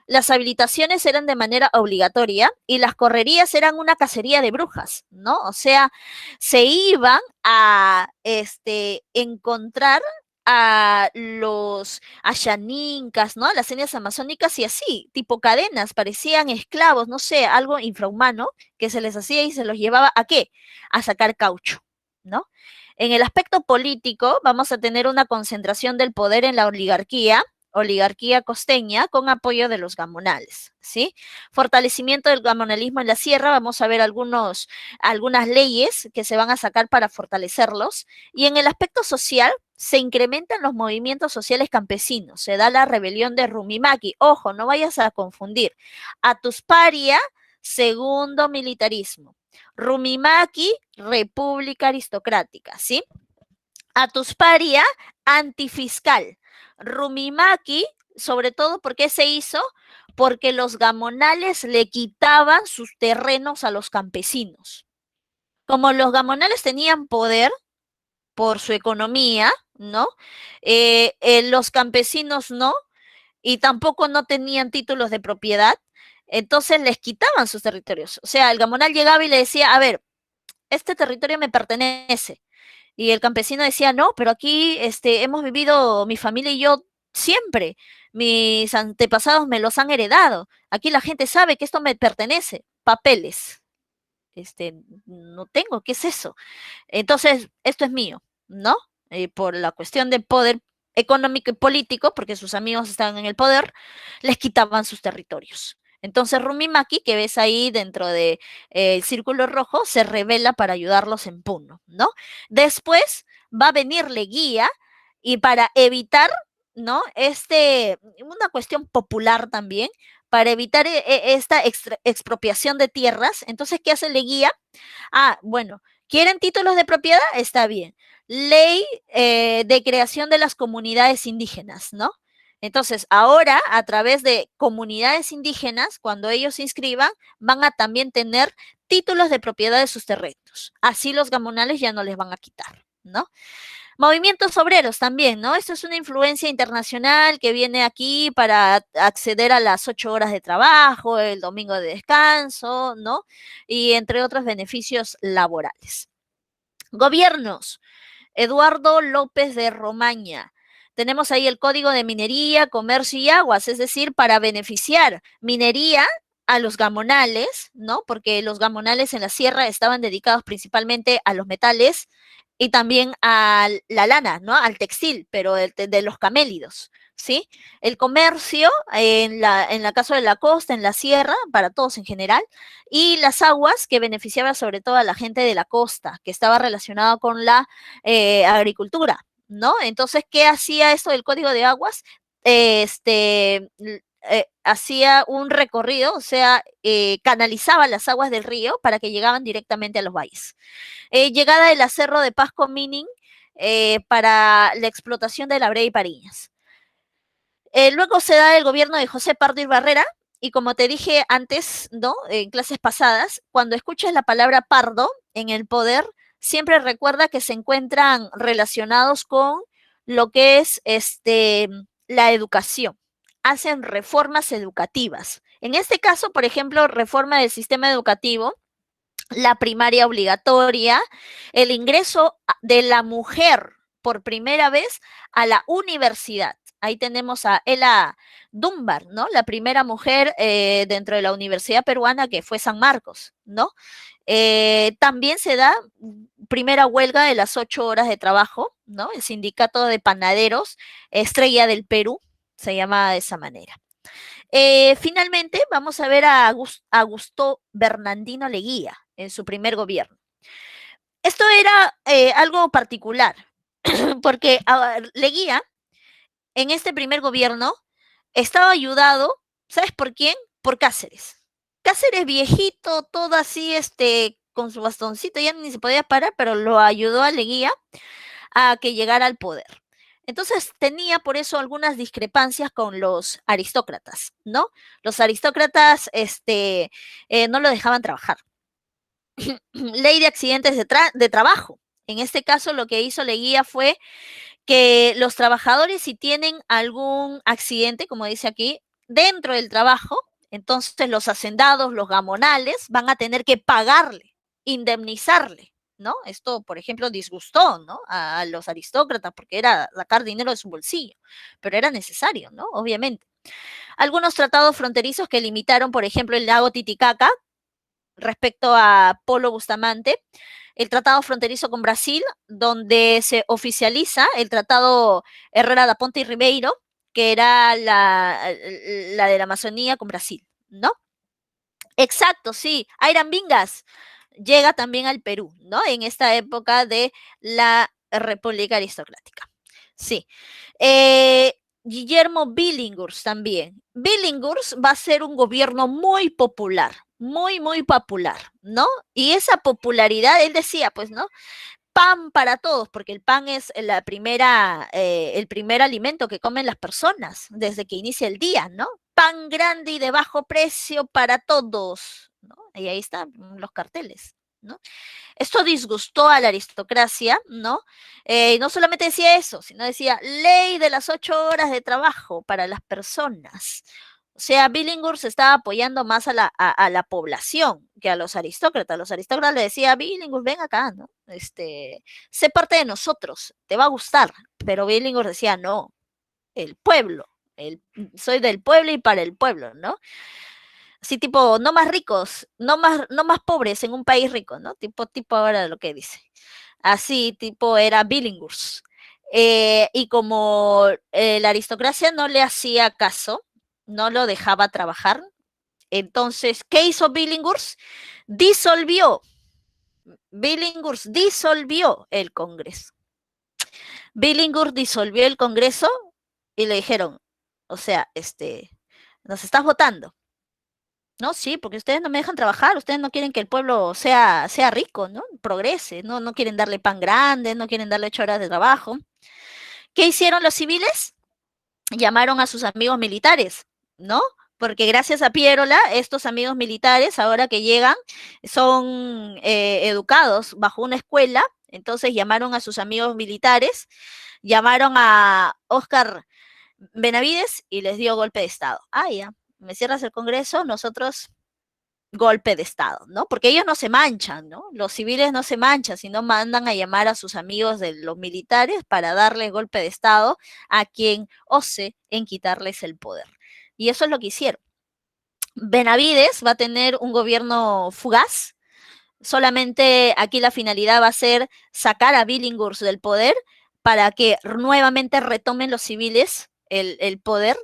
Las habilitaciones eran de manera obligatoria y las correrías eran una cacería de brujas, ¿no? O sea, se iban a encontrar a los ashanincas, ¿no? A las etnias amazónicas y así, tipo cadenas, parecían esclavos, no sé, algo infrahumano que se les hacía y se los llevaba ¿a qué? A sacar caucho, ¿no? En el aspecto político vamos a tener una concentración del poder en la oligarquía costeña con apoyo de los gamonales, ¿sí? Fortalecimiento del gamonalismo en la sierra, vamos a ver algunas leyes que se van a sacar para fortalecerlos. Y en el aspecto social, se incrementan los movimientos sociales campesinos, se da la rebelión de Rumimaki. Ojo, no vayas a confundir. Atusparia, segundo militarismo. Rumimaki, república aristocrática, ¿sí? Atusparia, antifiscal. Rumimaki, sobre todo, ¿por qué se hizo? Porque los gamonales le quitaban sus terrenos a los campesinos. Como los gamonales tenían poder por su economía, ¿no? Los campesinos no, y tampoco no tenían títulos de propiedad, entonces les quitaban sus territorios. O sea, el gamonal llegaba y le decía, a ver, este territorio me pertenece. Y el campesino decía, no, pero aquí hemos vivido mi familia y yo siempre. Mis antepasados me los han heredado. Aquí la gente sabe que esto me pertenece. Papeles. No tengo, ¿qué es eso? Entonces, esto es mío, ¿no? Por la cuestión de poder económico y político, porque sus amigos estaban en el poder, les quitaban sus territorios. Entonces Rumimaki, que ves ahí dentro del círculo rojo, se revela para ayudarlos en Puno, ¿no? Después va a venir Leguía y para evitar, ¿no? Una cuestión popular también, para evitar esta expropiación de tierras, entonces, ¿qué hace Leguía? Ah, bueno, ¿quieren títulos de propiedad? Está bien. Ley de creación de las comunidades indígenas, ¿no? Entonces, ahora, a través de comunidades indígenas, cuando ellos se inscriban, van a también tener títulos de propiedad de sus terrenos. Así los gamonales ya no les van a quitar, ¿no? Movimientos obreros también, ¿no? Esto es una influencia internacional que viene aquí para acceder a las 8 horas de trabajo, el domingo de descanso, ¿no? Y entre otros beneficios laborales. Gobiernos. Eduardo López de Romaña. Tenemos ahí el Código de Minería, Comercio y Aguas, es decir, para beneficiar minería a los gamonales, ¿no? Porque los gamonales en la sierra estaban dedicados principalmente a los metales y también a la lana, ¿no? Al textil, pero de los camélidos, ¿sí? El comercio en la caso de la costa, en la sierra, para todos en general, y las aguas que beneficiaba sobre todo a la gente de la costa, que estaba relacionada con la agricultura, ¿no? Entonces, ¿qué hacía esto del Código de Aguas? Hacía un recorrido, o sea, canalizaba las aguas del río para que llegaban directamente a los valles. Llegada del acerro de Pasco Mining para la explotación de la brea y Pariñas. Luego se da el gobierno de José Pardo y Barrera, y como te dije antes, ¿no? En clases pasadas, cuando escuches la palabra pardo en el poder, siempre recuerda que se encuentran relacionados con lo que es la educación. Hacen reformas educativas. En este caso, por ejemplo, reforma del sistema educativo, la primaria obligatoria, el ingreso de la mujer por primera vez a la universidad. Ahí tenemos a Ella Dunbar, ¿no? La primera mujer dentro de la Universidad Peruana que fue San Marcos, ¿no? También se da primera huelga de las 8 horas de trabajo, ¿no? El sindicato de panaderos, Estrella del Perú, se llama de esa manera. Finalmente, vamos a ver a Augusto Bernardino Leguía en su primer gobierno. Esto era algo particular, porque Leguía, en este primer gobierno, estaba ayudado, ¿sabes por quién? Por Cáceres. Cáceres viejito, todo así, con su bastoncito, ya ni se podía parar, pero lo ayudó a Leguía a que llegara al poder. Entonces tenía por eso algunas discrepancias con los aristócratas, ¿no? Los aristócratas no lo dejaban trabajar. Ley de accidentes de trabajo. En este caso lo que hizo Leguía fue que los trabajadores si tienen algún accidente, como dice aquí, dentro del trabajo, entonces los hacendados, los gamonales, van a tener que pagarle, indemnizarle, ¿no? Esto, por ejemplo, disgustó, ¿no? A los aristócratas porque era sacar dinero de su bolsillo, pero era necesario, ¿no? Obviamente. Algunos tratados fronterizos que limitaron, por ejemplo, el lago Titicaca respecto a Polo Bustamante, el tratado fronterizo con Brasil, donde se oficializa el tratado Herrera da Ponte y Ribeiro, que era la de la Amazonía con Brasil, ¿no? Exacto, sí. Iran Bingas llega también al Perú, ¿no? En esta época de la República Aristocrática. Sí. Guillermo Billinghurst también. Billinghurst va a ser un gobierno muy popular, muy, muy popular, ¿no? Y esa popularidad, él decía, pues, ¿no? Pan para todos, porque el pan es el primer alimento que comen las personas desde que inicia el día, ¿no? Pan grande y de bajo precio para todos, ¿no? Y ahí están los carteles, ¿no? Esto disgustó a la aristocracia, ¿no? No solamente decía eso, sino decía ley de las 8 horas de trabajo para las personas. O sea, Billinghurst estaba apoyando más a la población que a los aristócratas. Los aristócratas le decían, Billinghurst, ven acá, ¿no? Sé parte de nosotros, te va a gustar. Pero Billinghurst decía, no, el pueblo, soy del pueblo y para el pueblo, ¿no? Así tipo, no más ricos, no más pobres en un país rico, ¿no? Tipo ahora lo que dice. Así tipo era Billinghurst. Y como la aristocracia no le hacía caso, no lo dejaba trabajar, entonces, ¿qué hizo Billinghurst? Billinghurst disolvió el Congreso. Billinghurst disolvió el Congreso y le dijeron, o sea, nos estás votando. No, sí, porque ustedes no me dejan trabajar, ustedes no quieren que el pueblo sea rico, ¿no? Progrese, no quieren darle pan grande, no quieren darle 8 horas de trabajo. ¿Qué hicieron los civiles? Llamaron a sus amigos militares, ¿no? Porque gracias a Pierola, estos amigos militares, ahora que llegan, son educados bajo una escuela, entonces llamaron a sus amigos militares, llamaron a Oscar Benavides y les dio golpe de Estado. Ah, ya, me cierras el Congreso, nosotros golpe de Estado, ¿no? Porque ellos no se manchan, ¿no? Los civiles no se manchan, sino mandan a llamar a sus amigos de los militares para darle golpe de Estado a quien ose en quitarles el poder. Y eso es lo que hicieron. Benavides va a tener un gobierno fugaz, solamente aquí la finalidad va a ser sacar a Billinghurst del poder para que nuevamente retomen los civiles el poder.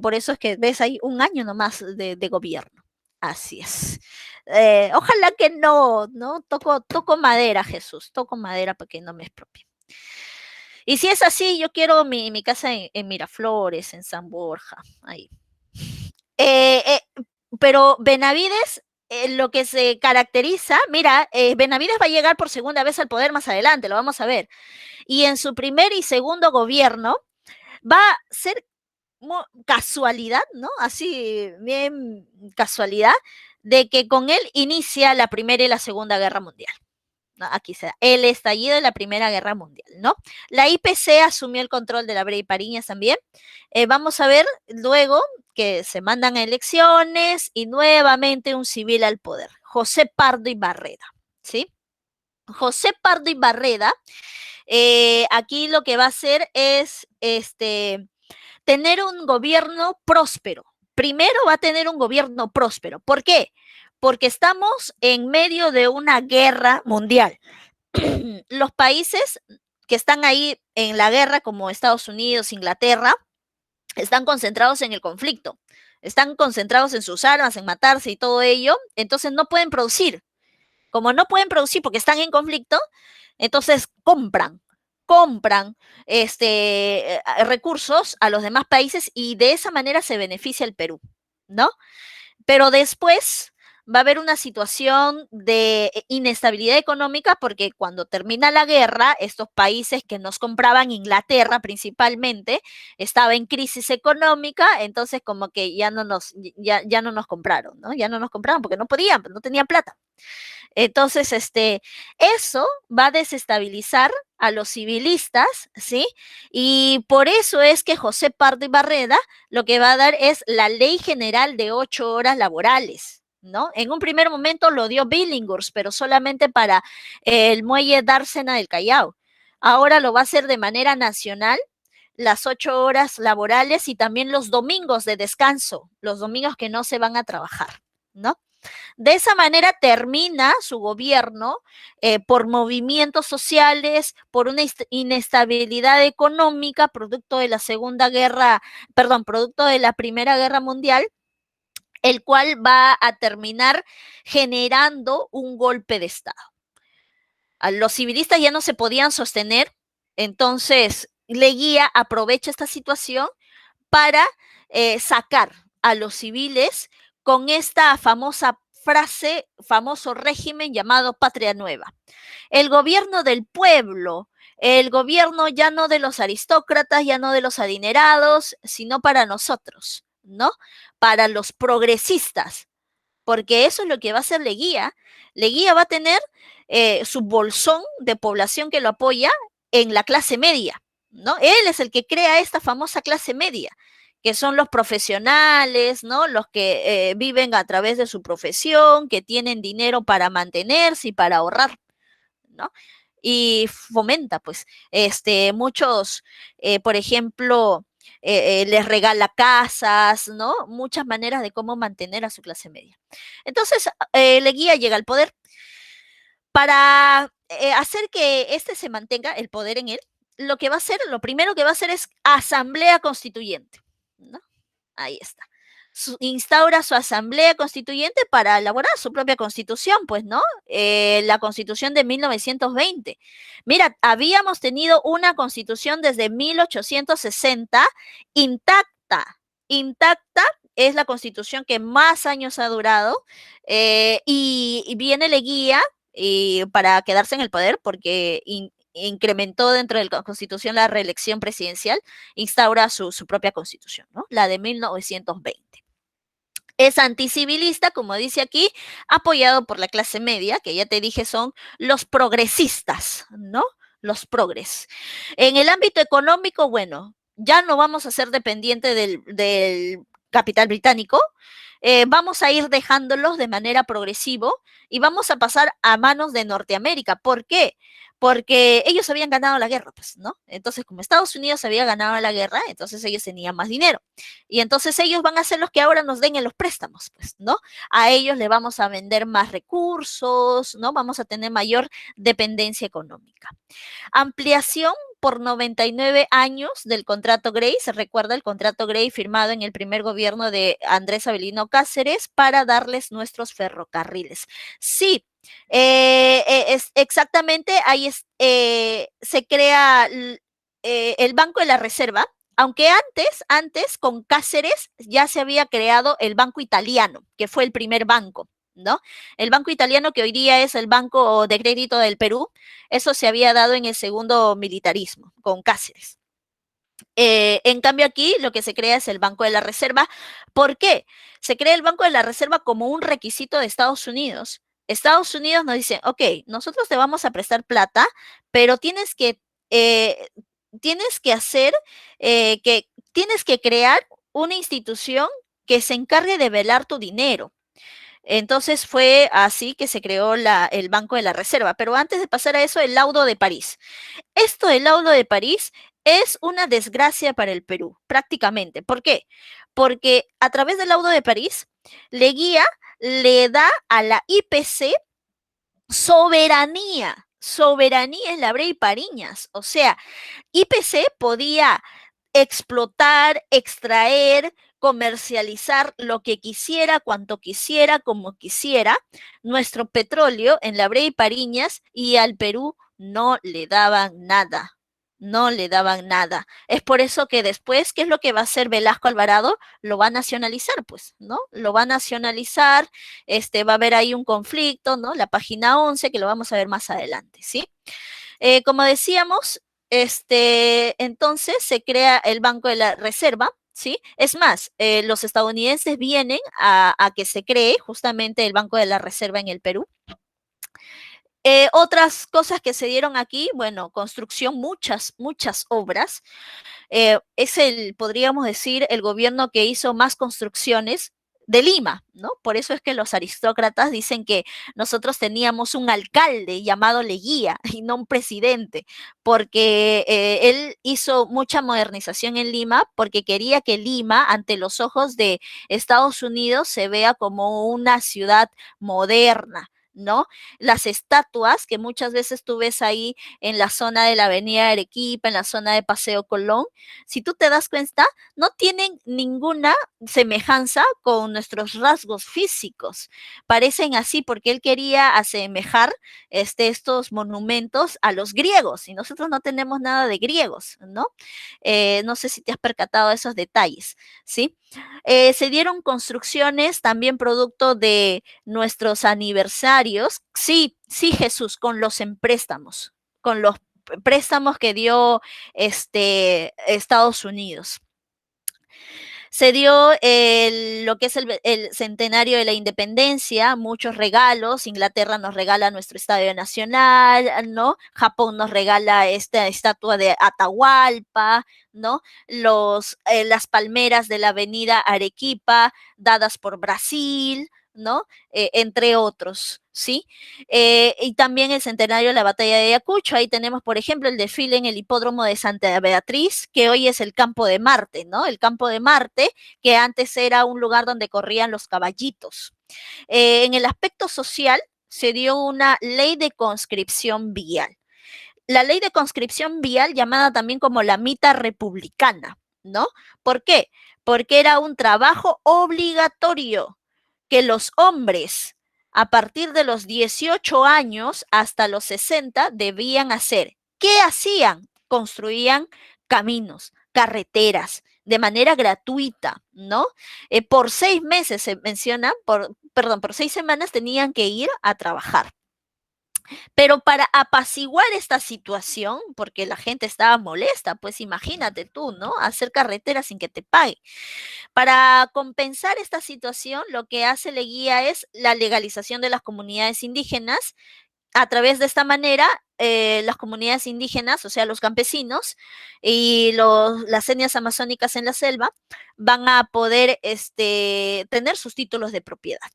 Por eso es que ves ahí un año nomás de gobierno. Así es. Ojalá que no, toco madera, Jesús, toco madera para que no me expropie. Y si es así, yo quiero mi casa en Miraflores, en San Borja, ahí. Pero Benavides, lo que se caracteriza, mira, Benavides va a llegar por segunda vez al poder más adelante, lo vamos a ver. Y en su primer y segundo gobierno va a ser casualidad, ¿no? Así, bien casualidad, de que con él inicia la Primera y la Segunda Guerra Mundial. ¿no? Aquí se da el estallido de la Primera Guerra Mundial, ¿no? La IPC asumió el control de la Brea y Pariñas también. Vamos a ver luego que se mandan a elecciones y nuevamente un civil al poder, José Pardo y Barreda, ¿sí? José Pardo y Barreda, aquí lo que va a hacer es tener un gobierno próspero. Primero va a tener un gobierno próspero. ¿Por qué? Porque estamos en medio de una guerra mundial. Los países que están ahí en la guerra, como Estados Unidos, Inglaterra, están concentrados en el conflicto, están concentrados en sus armas, en matarse y todo ello, entonces no pueden producir. Como no pueden producir porque están en conflicto, entonces compran recursos a los demás países y de esa manera se beneficia el Perú, ¿no? Pero después va a haber una situación de inestabilidad económica porque cuando termina la guerra, estos países que nos compraban, Inglaterra principalmente, estaba en crisis económica, entonces como que ya no nos compraron, ¿no? Ya no nos compraron porque no podían, no tenían plata. Entonces, eso va a desestabilizar a los civilistas, ¿sí? Y por eso es que José Pardo y Barreda lo que va a dar es la ley general de 8 horas laborales, ¿no? En un primer momento lo dio Billinghurst, pero solamente para el muelle Dársena del Callao. Ahora lo va a hacer de manera nacional, las 8 horas laborales y también los domingos de descanso, los domingos que no se van a trabajar, ¿no? De esa manera termina su gobierno por movimientos sociales, por una inestabilidad económica, producto de la Segunda Guerra, perdón, producto de la Primera Guerra Mundial, el cual va a terminar generando un golpe de Estado. Los civilistas ya no se podían sostener, entonces Leguía aprovecha esta situación para sacar a los civiles con esta famosa frase, famoso régimen llamado Patria Nueva. El gobierno del pueblo, el gobierno ya no de los aristócratas, ya no de los adinerados, sino para nosotros, ¿no? Para los progresistas, porque eso es lo que va a hacer Leguía. Leguía va a tener su bolsón de población que lo apoya en la clase media, ¿no? Él es el que crea esta famosa clase media, que son los profesionales, ¿no? Los que viven a través de su profesión, que tienen dinero para mantenerse y para ahorrar, ¿no? Y fomenta, pues, muchos, por ejemplo, les regala casas, ¿no? Muchas maneras de cómo mantener a su clase media. Entonces, Leguía llega al poder para hacer que se mantenga el poder en él. Lo que va a hacer, lo primero que va a hacer es asamblea constituyente, ¿no? Ahí está. Instaura su asamblea constituyente para elaborar su propia constitución, pues, ¿no? La constitución de 1920. Mira, habíamos tenido una constitución desde 1860 intacta, intacta. Es la constitución que más años ha durado y viene Leguía para quedarse en el poder porque incrementó dentro de la constitución la reelección presidencial, instaura su propia constitución, ¿no? La de 1920. Es anticivilista, como dice aquí, apoyado por la clase media, que ya te dije son los progresistas, ¿no? Los progres. En el ámbito económico, bueno, ya no vamos a ser dependientes del capital británico, vamos a ir dejándolos de manera progresiva y vamos a pasar a manos de Norteamérica. ¿Por qué? Porque ellos habían ganado la guerra, pues, ¿no? Entonces, como Estados Unidos había ganado la guerra, entonces ellos tenían más dinero. Y entonces ellos van a ser los que ahora nos den en los préstamos, pues, ¿no? A ellos le vamos a vender más recursos, ¿no? Vamos a tener mayor dependencia económica. Ampliación por 99 años del contrato Grey. Se recuerda el contrato Grey firmado en el primer gobierno de Andrés Avelino Cáceres para darles nuestros ferrocarriles. Sí, exactamente, ahí se crea el Banco de la Reserva, aunque antes con Cáceres ya se había creado el Banco Italiano, que fue el primer banco, ¿no? El Banco Italiano, que hoy día es el Banco de Crédito del Perú, eso se había dado en el segundo militarismo, con Cáceres. En cambio aquí lo que se crea es el Banco de la Reserva. ¿Por qué? Se crea el Banco de la Reserva como un requisito de Estados Unidos Estados Unidos nos dice, ok, nosotros te vamos a prestar plata, pero eh, tienes que hacer, tienes que crear una institución que se encargue de velar tu dinero. Entonces fue así que se creó el Banco de la Reserva. Pero antes de pasar a eso, el laudo de París. Esto del laudo de París es una desgracia para el Perú, prácticamente. ¿Por qué? Porque a través del laudo de París, Leguía le da a la IPC soberanía en la Brea y Pariñas. O sea, IPC podía explotar, extraer, comercializar lo que quisiera, cuanto quisiera, como quisiera, nuestro petróleo en la Brea y Pariñas, y al Perú no le daban nada. No le daban nada. Es por eso que después, ¿qué es lo que va a hacer Velasco Alvarado? Lo va a nacionalizar, pues, ¿no? Lo va a nacionalizar, va a haber ahí un conflicto, ¿no? La página 11, que lo vamos a ver más adelante, ¿sí? Como decíamos, entonces se crea el Banco de la Reserva, ¿sí? Es más, los estadounidenses vienen a que se cree justamente el Banco de la Reserva en el Perú. Otras cosas que se dieron aquí, bueno, construcción, muchas obras. Podríamos decir, el gobierno que hizo más construcciones de Lima, ¿no? Por eso es que los aristócratas dicen que nosotros teníamos un alcalde llamado Leguía y no un presidente, porque él hizo mucha modernización en Lima porque quería que Lima, ante los ojos de Estados Unidos, se vea como una ciudad moderna, ¿no? Las estatuas que muchas veces tú ves ahí en la zona de la Avenida Arequipa, en la zona de Paseo Colón, si tú te das cuenta, no tienen ninguna semejanza con nuestros rasgos físicos. Parecen así porque él quería asemejar estos monumentos a los griegos y nosotros no tenemos nada de griegos, ¿no? No sé si te has percatado de esos detalles, ¿sí? Se dieron construcciones también producto de nuestros aniversarios. Sí, sí, Jesús, con los empréstamos, con los préstamos que dio Estados Unidos. Se dio lo que es el centenario de la independencia, muchos regalos. Inglaterra nos regala nuestro Estadio Nacional, ¿no? Japón nos regala esta estatua de Atahualpa, ¿no? Las palmeras de la avenida Arequipa, dadas por Brasil, ¿no? Entre otros, ¿sí? Y también el centenario de la batalla de Ayacucho. Ahí tenemos, por ejemplo, el desfile en el hipódromo de Santa Beatriz, que hoy es el Campo de Marte, ¿no? El Campo de Marte, que antes era un lugar donde corrían los caballitos. En el aspecto social, se dio una ley de conscripción vial. La ley de conscripción vial, llamada también como la mita republicana, ¿no? ¿Por qué? Porque era un trabajo obligatorio que los hombres a partir de los 18 años hasta los 60 debían hacer. ¿Qué hacían? Construían caminos, carreteras, de manera gratuita, ¿no? Por 6 meses se menciona, perdón, por 6 semanas tenían que ir a trabajar. Pero para apaciguar esta situación, porque la gente estaba molesta, pues imagínate tú, ¿no? Hacer carreteras sin que te pague. Para compensar esta situación, lo que hace Leguía es la legalización de las comunidades indígenas. A través de esta manera, las comunidades indígenas, o sea, los campesinos y las etnias amazónicas en la selva, van a poder tener sus títulos de propiedad.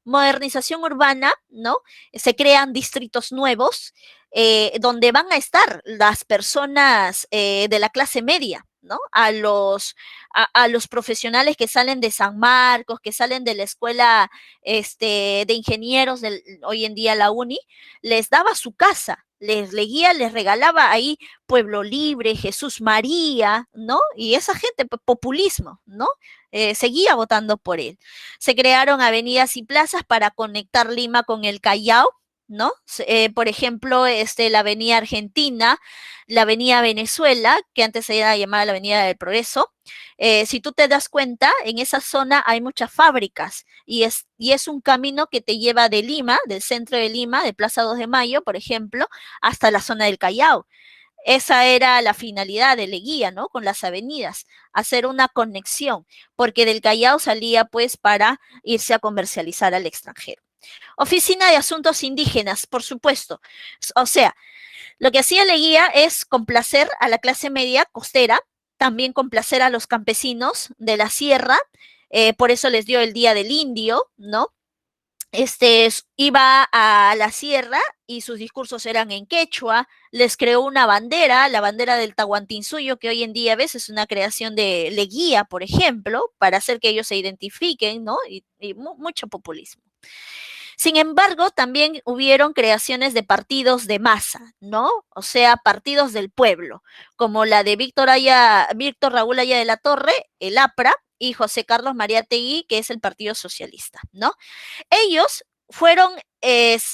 Modernización urbana, ¿no? Se crean distritos nuevos donde van a estar las personas de la clase media, ¿no? A los profesionales que salen de San Marcos, que salen de la escuela de ingenieros, hoy en día la UNI, les daba su casa, Leguía les regalaba ahí Pueblo Libre, Jesús María, ¿no? Y esa gente, populismo, ¿no? Seguía votando por él. Se crearon avenidas y plazas para conectar Lima con el Callao, ¿no? Por ejemplo, la Avenida Argentina, la Avenida Venezuela, que antes se era llamada la Avenida del Progreso. Si tú te das cuenta, en esa zona hay muchas fábricas y es un camino que te lleva de Lima, del centro de Lima, de Plaza 2 de Mayo, por ejemplo, hasta la zona del Callao. Esa era la finalidad de Leguía, ¿no? Con las avenidas, hacer una conexión, porque del Callao salía pues para irse a comercializar al extranjero. Oficina de Asuntos Indígenas, por supuesto. O sea, lo que hacía Leguía es complacer a la clase media costera, también complacer a los campesinos de la sierra, por eso les dio el Día del Indio, ¿no? Iba a la sierra y sus discursos eran en quechua, les creó una bandera, la bandera del Tahuantinsuyo, que hoy en día ves es una creación de Leguía, por ejemplo, para hacer que ellos se identifiquen, ¿no? Y mucho populismo. Sin embargo, también hubieron creaciones de partidos de masa, ¿no? O sea, partidos del pueblo, como la de Víctor Raúl Aya de la Torre, el APRA, y José Carlos Mariátegui, que es el Partido Socialista, ¿no? Ellos fueron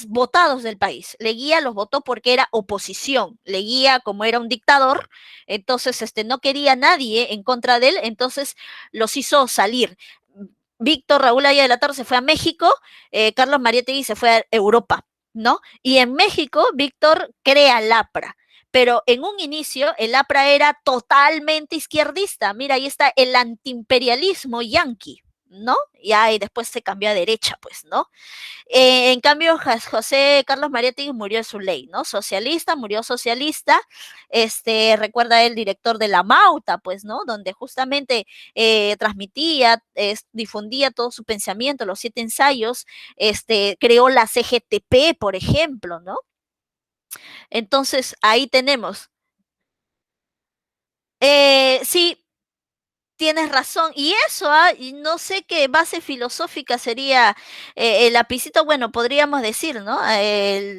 votados del país. Leguía los votó porque era oposición. Leguía, como era un dictador, entonces no quería a nadie en contra de él, entonces los hizo salir. Víctor Raúl Aya de la Torre se fue a México, Carlos Mariátegui se fue a Europa, ¿no? Y en México, Víctor crea el APRA. Pero en un inicio el APRA era totalmente izquierdista. Mira, ahí está el antiimperialismo yanqui, ¿no? Y después se cambió a derecha, pues, ¿no? En cambio, José Carlos Mariátegui murió en su ley, ¿no? Socialista, murió socialista, recuerda el director de La Mauta, pues, ¿no? Donde justamente transmitía, difundía todo su pensamiento, los 7 ensayos, creó la CGTP, por ejemplo, ¿no? Entonces, ahí tenemos. Sí, tienes razón. Y eso, y no sé qué base filosófica sería el lapicito, bueno, podríamos decir, ¿no?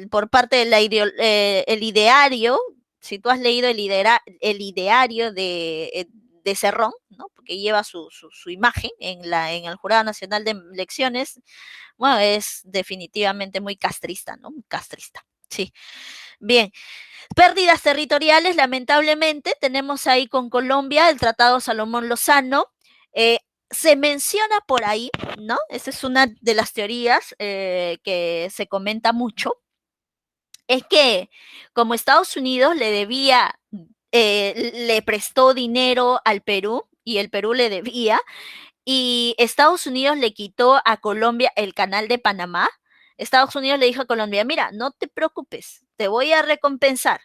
Por parte de el ideario, si tú has leído el ideario de Cerrón, ¿no? Porque lleva su imagen en el Jurado Nacional de Elecciones, bueno, es definitivamente muy castrista, ¿no? Castrista, sí. Bien, pérdidas territoriales, lamentablemente, tenemos ahí con Colombia el Tratado Salomón Lozano. Se menciona por ahí, ¿no? Esa es una de las teorías que se comenta mucho. Es que como Estados Unidos le prestó dinero al Perú y el Perú le debía, y Estados Unidos le quitó a Colombia el canal de Panamá. Estados Unidos le dijo a Colombia, mira, no te preocupes, te voy a recompensar.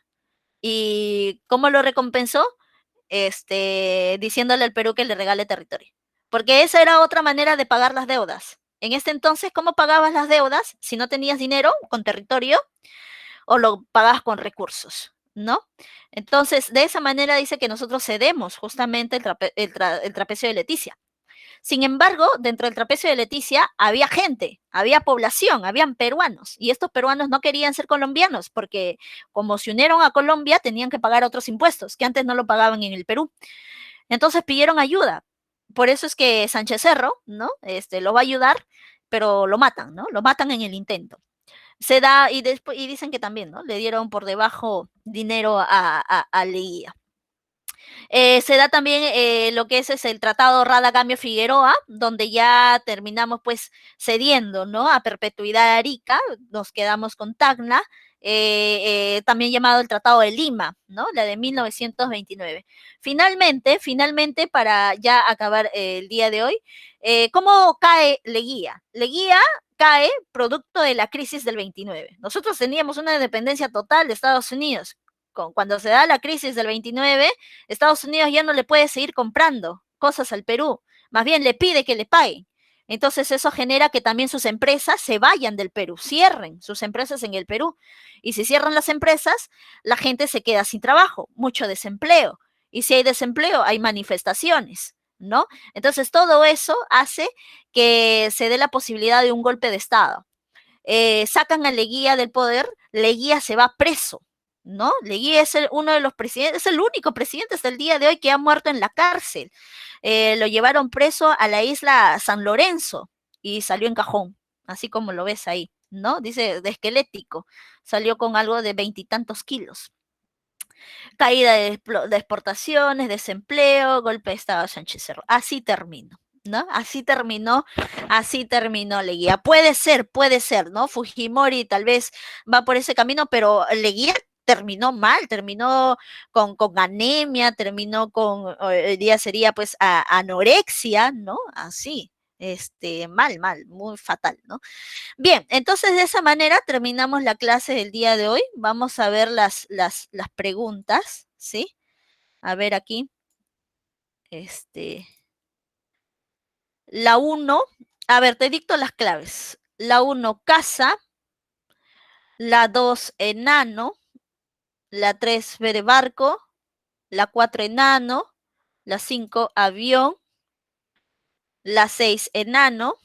¿Y cómo lo recompensó? Diciéndole al Perú que le regale territorio. Porque esa era otra manera de pagar las deudas. En este entonces, ¿cómo pagabas las deudas? Si no tenías dinero, con territorio, o lo pagabas con recursos, ¿no? Entonces, de esa manera dice que nosotros cedemos justamente el trapecio de Leticia. Sin embargo, dentro del trapecio de Leticia había gente, había población, habían peruanos, y estos peruanos no querían ser colombianos porque como se unieron a Colombia tenían que pagar otros impuestos que antes no lo pagaban en el Perú. Entonces pidieron ayuda. Por eso es que Sánchez Cerro, ¿no? Lo va a ayudar, pero lo matan, ¿no? Lo matan en el intento. Se da, y después, y dicen que también, ¿no? Le dieron por debajo dinero a Leguía. Se da también lo que es el Tratado Rada-Cambio-Figueroa, donde ya terminamos pues cediendo, ¿no? A perpetuidad Arica, nos quedamos con Tacna, también llamado el Tratado de Lima, ¿no? La de 1929. Finalmente, para ya acabar el día de hoy, ¿cómo cae Leguía? Leguía cae producto de la crisis del 29. Nosotros teníamos una dependencia total de Estados Unidos. Cuando se da la crisis del 29, Estados Unidos ya no le puede seguir comprando cosas al Perú, más bien le pide que le paguen. Entonces eso genera que también sus empresas se vayan del Perú, cierren sus empresas en el Perú. Y si cierran las empresas, la gente se queda sin trabajo, mucho desempleo. Y si hay desempleo, hay manifestaciones, ¿no? Entonces todo eso hace que se dé la posibilidad de un golpe de Estado. Sacan a Leguía del poder, Leguía se va preso, ¿no? Leguía es uno de los presidentes, es el único presidente hasta el día de hoy que ha muerto en la cárcel. Lo llevaron preso a la isla San Lorenzo y salió en cajón, así como lo ves ahí, ¿no? Dice de esquelético, salió con algo de 20 y tantos kilos. Caída de exportaciones, desempleo, golpe de Estado de Sánchez Cerro. Así terminó, ¿no? Así terminó Leguía. Puede ser, ¿no? Fujimori tal vez va por ese camino, pero Leguía terminó mal, terminó con anemia, terminó con, hoy día sería pues anorexia, ¿no? Así. mal, muy fatal, ¿no? Bien, entonces de esa manera terminamos la clase del día de hoy. Vamos a ver las preguntas, ¿sí? A ver aquí. La 1, a ver, te dicto las claves. La 1, casa. La 2, enano. La 3, ver barco. La 4, enano. La 5, avión. La 6, enano.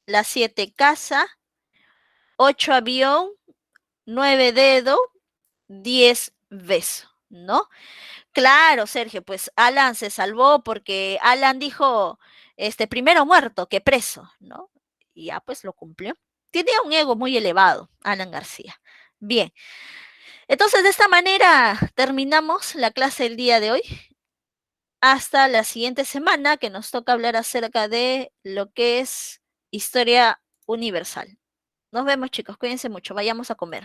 La 7, casa. 8, avión. 9, dedo. 10, beso, ¿no? Claro, Sergio, pues Alan se salvó porque Alan dijo, primero muerto que preso, ¿no? Y ya pues lo cumplió. Tiene un ego muy elevado, Alan García. Bien, entonces de esta manera terminamos la clase del día de hoy. Hasta la siguiente semana que nos toca hablar acerca de lo que es historia universal. Nos vemos, chicos, cuídense mucho, vayamos a comer.